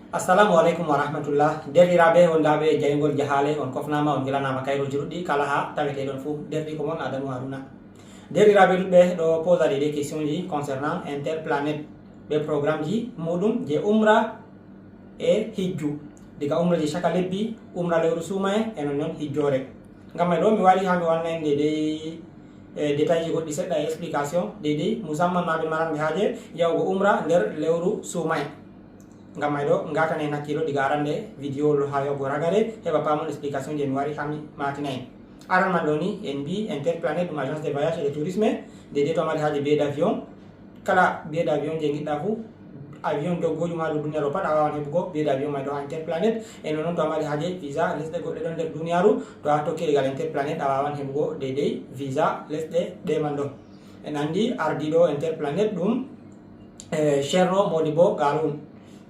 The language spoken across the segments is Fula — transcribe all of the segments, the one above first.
Assalamualaikum warahmatullah. Deriraɓe wondaɓe jaygol jahale on kofnama on gilanama kayrol juruɗɗi kala ha taweteɗon fou derɗi ko mon Adamou Harouna. Deriraɓe ɗuɗɓe ɗo posade des questions ji concernant interplanète ɓe programme ji muɗum je umra e hijju diga umra ji chaka lebbi umra lewru suumaye e non noon hijjore. Ngam ɗo mi wari ha mi wanna en détail ji goɗɗi seɗɗa e explication deydey musamman maɓe maranɓe haaje yahugo umra nder lewru suumaye. Ngam ɗo gatane en hakkilo diga arande vidéo ha yahugo ragare heɓa pamon explication je mi wari hami matina en. Aran man ɗo ni en mbi interplanète ɗum agence de voyage et de tourisme deydey to mari haaje billet d'avion kala billet d'avion je giɗɗa fou avion doggojum ha dow duniyaru pat a wawan heɓugo billet d'avion may ɗo ha interplanète e non noon to a mari haaje visa lesɗe goɗɗe ɗon nder duniyaru to a tokki egal interplanète a wawan heɓugo deydey visa lesɗe ɗe man ɗo. En andi ardiɗo interplanète ɗum ceerno Modibo Galoun.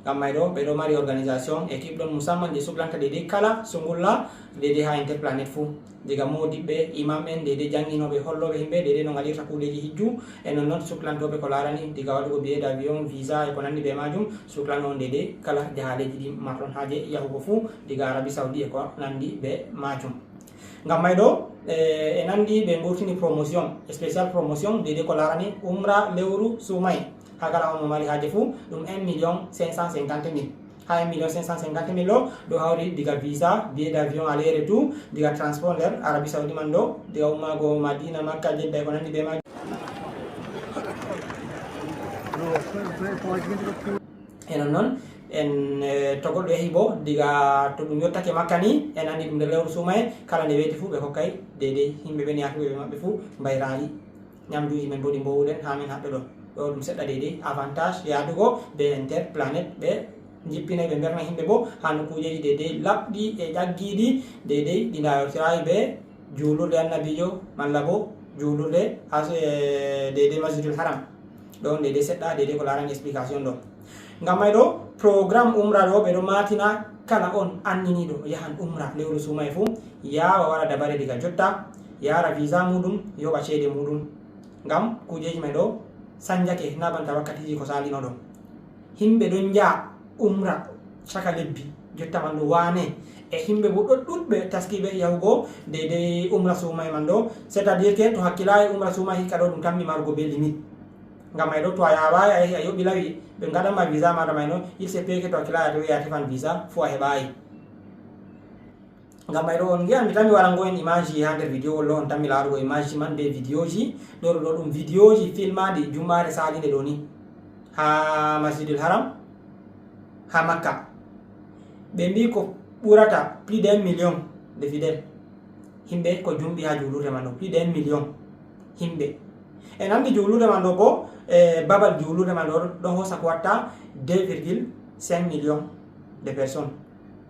Ngam may ɗo ɓeɗo mari organisation équipe ɗon musamman je suklanta deydey kala sungulla deydey ha interplanète fou diga modiɓɓe imam en deydey jannginoɓe holloɓe himɓe deydey no gaɗirta kuuɗeji hijju e non noon suklantoɓe ko larani diga waɗugo billet d'avion visa e ko nandi be majum suklan on deydey kala jahaleji ɗi marton haaje yahugo fou diga Arabie Saoudi e ko nandi be majum. Ngam may ɗo e nandi ɓe ɓurtini promotion spécial promotion deydey ko larani umra lewru suumaye ha kala on mo mari haaje fou ɗum 1 550 000 ha 1 550 000 ɗo ɗo hawri diga visa billet d'avion aller retour diga transport nder Arabie Saoudi man ɗo diga ummago Madina Makka Jeddah ko nandi be majum e non noon en to goɗɗo yahi bo diga to ɗum yottake Makka ni en andi ɗum nder lewru suumaye kala nde weeti fou ɓe hokkay deydey yimɓe ɓen yahtuɓe maɓɓe fou mbayrali ñamduji men bo ɗi mbowuɗen ha min haɓɓe ɗo ɗo ɗum seɗɗa deydey avantage yadugo be interplanète ɓe jippina ɓe berna himɓe bo ha nokkujeji deydey labɗi e ƴaggiɗi deydey ɗi dayortirayi be julurde annabijo malla bo julurde deydey masjidul haram ɗon deydey seɗɗa deydey ko larani explication ɗo. Ngam may ɗo programme umra ɗo ɓeɗo matina kala on anniniɗo yahan umra lewru suumaye fou yawa waɗa dabare diga jotta yara visa muɗum yoɓa ceede muɗum ngam kujeji may ɗo sanjake na banta wakkatiji ko salino ɗo himɓe ɗon jaa umra chaka lebbi jotta man ɗo wane e himɓe bo ɗon ɗuɗɓe taskiɓe yahugo deydey umra suumaye man ɗo c'est à dire que to hakkilayi umra suumaye hikka ɗo ɗum tammi marugo be limite. Ngam may ɗo to a yawayi a yehi a yoɓi lawi ɓe gaɗanma visa maɗa may no il se peut que to hakkilayi to a tefan visa fo a heɓayi. Ngam may ɗo on giyan mi tammi warango en image ji ha nder vidéo wollo on tammi larugo image ji man be vidéo ji ɗo ɗo ɗum vidéo ji filmadi jummare salinde ɗo ni ha masjidul haram ha Makka ɓe mbi ko ɓurata plus d'1 million de fidèle himɓe ko jumɓi ha julurde man ɗo plus d'1 million himɓe en andi julurde man ɗo bo babal julurde man ɗo ɗo hosa ko watta 2,5 millions de personnes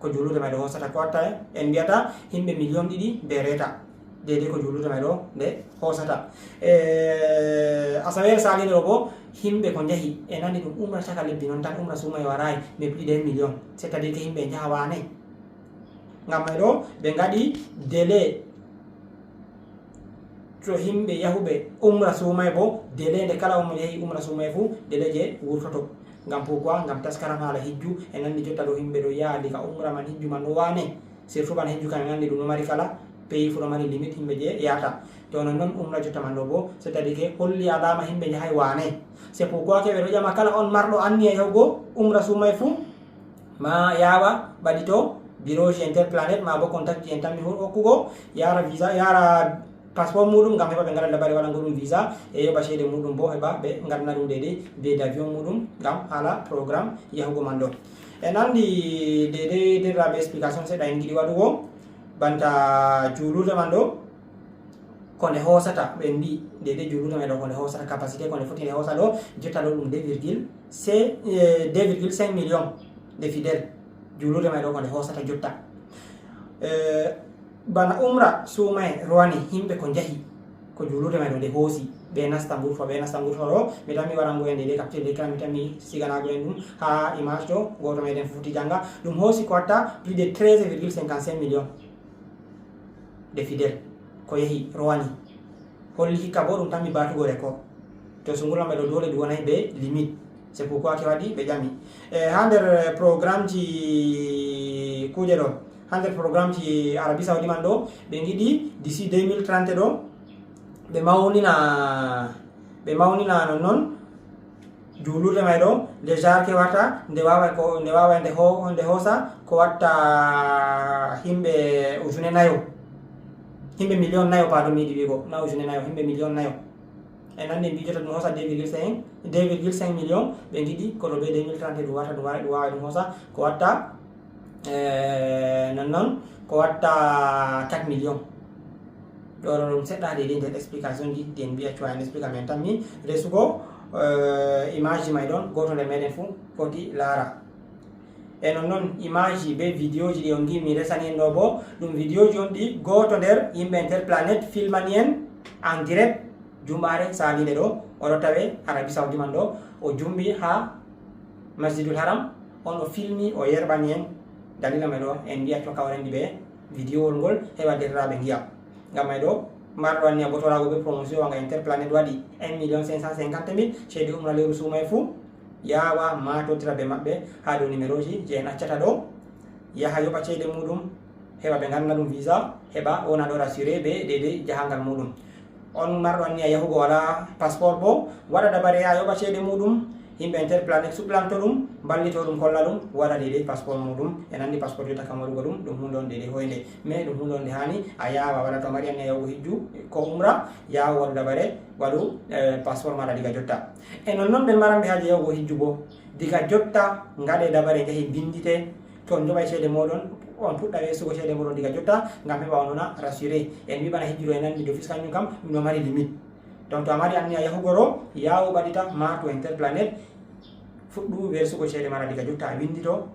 ko julurde may ɗo hosata ko watta en mbiyata himɓe million ɗiɗi be reeta deydey ko julurde may ɗo nde hosata asawere salinde ɗo bo himɓe ko jahi en andi ɗum umra caka lebbi noon tan umra suumaye warayi mais plus d'1 million c'est à dire que himɓe jaha wane. Ngam may ɗo ɓe gaɗi délai to himɓe yahuɓe umra suumaye bo délai nde kala omo yahi umra suumaye fou délai je wurtoto. Ngam pourquoi ngam taskaram haala hijju en andi jotta ɗo himɓe ɗo yaa diga umra man hijju man ɗo wane surtout bana hijju kam en andi ɗum ɗo mari kala pays fu ɗo mari limite himɓe je yahata to non noon umra jotta man ɗo bo c'est à dire que holli alama himɓe jahay wane c'est pourquoi ke ɓe ɗo ƴama kala on marɗo anni e yahugo umra suumaye fou ma yawa ɓaɗito bureau ji interplanète ma bo contact ji en tammi hokkugo yara visa yara passeport muɗum ngam heɓa ɓe gaɗa dabare waɗango ɗum visa e yoɓa ceede muɗum bo heɓa ɓe gadana ɗum deydey billet d'avion muɗum ngam haala programme yahugo man ɗo. En andi deydey derraɓe explication seɗɗa en giɗi waɗugo banta julurde man ɗo ko nde hosata ɓe mbi deydey julurde man ɗo ko nde hosata capacité ko nde foti nde hosa ɗo jotta ɗo ɗum 2,5 millions de fidèle julurde man ɗo ko nde hosata jotta bana umra suumaye rowani himɓe ko jahi ko julurde may ɗo nde hoosi ɓe nasta gurto ɗo mi tammi warango en deydey capture d'écran mi tammi siganago en ɗum ha image ɗo goto meɗen foti janga ɗum hoosi ko watta plus de 13,55 millions de fidèle ko yahi rowani holli hikka bo ɗum tammi batugo record to sungulla may ɗo dole ɗum wonay be limite c'est pourquoi ke waɗi ɓe ƴami ha nder programme ji kuje ɗo ha nder programme ji Arabie Saoudi man ɗo ɓe giɗi d'ici 2030 ɗo ɓe mawnina nonnon julurde may ɗo déjà ke warta nde wawa nde hoosa ko watta himɓe ujune nayo himɓe million nayo pardon mi yiɗi wigo na ujune nayo himɓe million nayo e nande mbi jota ɗum hoosa 2,5 million ɓe giɗi kono ɓe 2030 ɗum warta ɗum wawa ɗum hoosa ko watta nonnon ko watta 4 million ɗo ɗum seɗɗa de nder explication ji den mbiya cuwa en explica men tan mi resugo image ji may ɗon goto nder meɗen fuu foti laara e nonnon image ji be vidéo ji ɗi on gi mi resani en ɗo bo ɗum vidéo ji on ɗi goto nder yimɓe Interplanet filmani en en direct jumɓare salide ɗo oɗo tawe Arabie Saoudi man ɗo o jumbi ha Masjidul Haram on o filmi o yerɓani en dalila may ɗo en mbiya to kawrendi ɓe vidéo ngol heɓa derraɓe giya ngam may ɗo marɗo anni a botorago ɓe promotion wanga Interplanet waɗi 1 550 000 ceede umra lewru sumay fuu yawa matotira ɓe maɓɓe ha dow numéro ji je en accata ɗo yaha yoɓa ceede muɗum heɓa ɓe ganna ɗum visa heɓa wona ɗo rassuré ɓe dede jahangal muɗum on marɗo anni a yahugo wala passeport bo waɗa dabare ha yoɓa ceede muɗum yimɓe Interplanet suplanto ɗum ballito ɗum kolla ɗum waɗa dede passeport muɗum en andi passeport jota kam waɗugo ɗum ɗum hunde on dede hoyde mais ɗum hunde on nde hani a yawa waɗa to mari anni a yahugo hijju ko umra yaha waɗu dabare waɗu passeport maɗa diga jotta e nonnon ɓe maranɓe haaji yahugo hijju bo diga jotta gaɗe dabare jeehi bindite to joɓay ceede moɗon on puɗɗa weesugo ceede moɗon diga jotta ngam heɓa onona rassuré en wiɓana hijjiro en andi d'office kañum kam ɗum ɗo mari limite donc to a mari anni a yahugo ɗo yawo ɓaɗita ma to Interplanet fuɗɗu weesugo ceede maɗa diga jotta a windito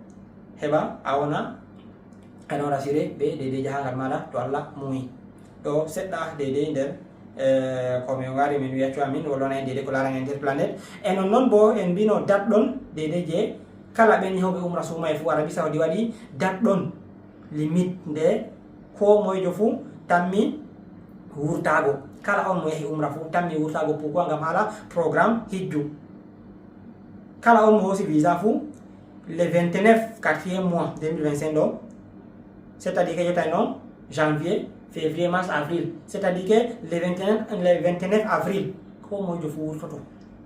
heɓa a wona anon rassuré ɓe dede jahangal maɗa to Allah muyi ɗo seɗɗa dede nder komi wari min wiya cuwa min wollona en dede ko larani Interplanet e nonnon bo en mbino date ɗon dede je kala ɓen yahoɓe umra suma e fou Arabie Saoudi waɗi date ɗon limite nde ko moyjo fou tammi wurtago kala on mo yahi umra fou tammi wurtago pourquoi ngam haala programme hijju kala on mo hoosi visa fou le 29 4e mois 2025 ɗo c'est à dire que yetta noon janvier février mars avril c'est à dire que le 29 avril ko moyjo fou wurtoto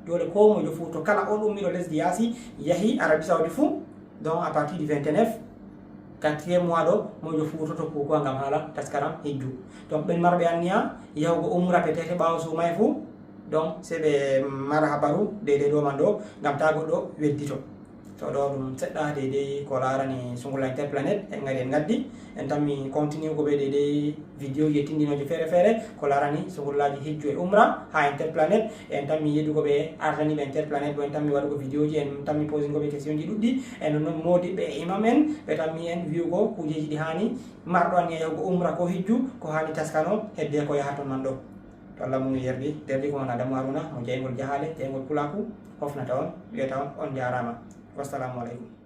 dole ko moyjo fou to kala on ummiɗo lesdi yaasi yahi Arabie Saoudi fou donc à partir du 29 4e mois ɗo moƴo fuutoto pourquoi ngam haala taskaram hijju donc ɓen marɓe anniya yahugo umra peut-être ɓawo sumay fou donc c'est ɓe mara habaru dede ɗo man ɗo ngam ta goɗɗo weddito to ɗo ɗum seɗɗa dedei ko larani Sungulla Interplanet en gari en gaddi en tammi continue ko ɓe dedei vidéo yettindinoji feere feere ko larani sungullaji hijju e umra ha Interplanet en tammi yeddugo ɓe ardaniɓe Interplanet bo en tammi waɗugo vidéo ji en tammi posingoɓe question ji ɗuɗɗi e nonnoon modiɓe e imam en ɓe tammi en wiugo kujeji ɗi hani marɗo anni a yahugo umra ko hijju ko hani taskano hedde ko yaha ton man ɗo to Allah mum yerdi derdi ko mon Adamou Harouna mo jeygol jahale jeygol pulaku hofnata on wiyata on jarama wassalamu aleykum.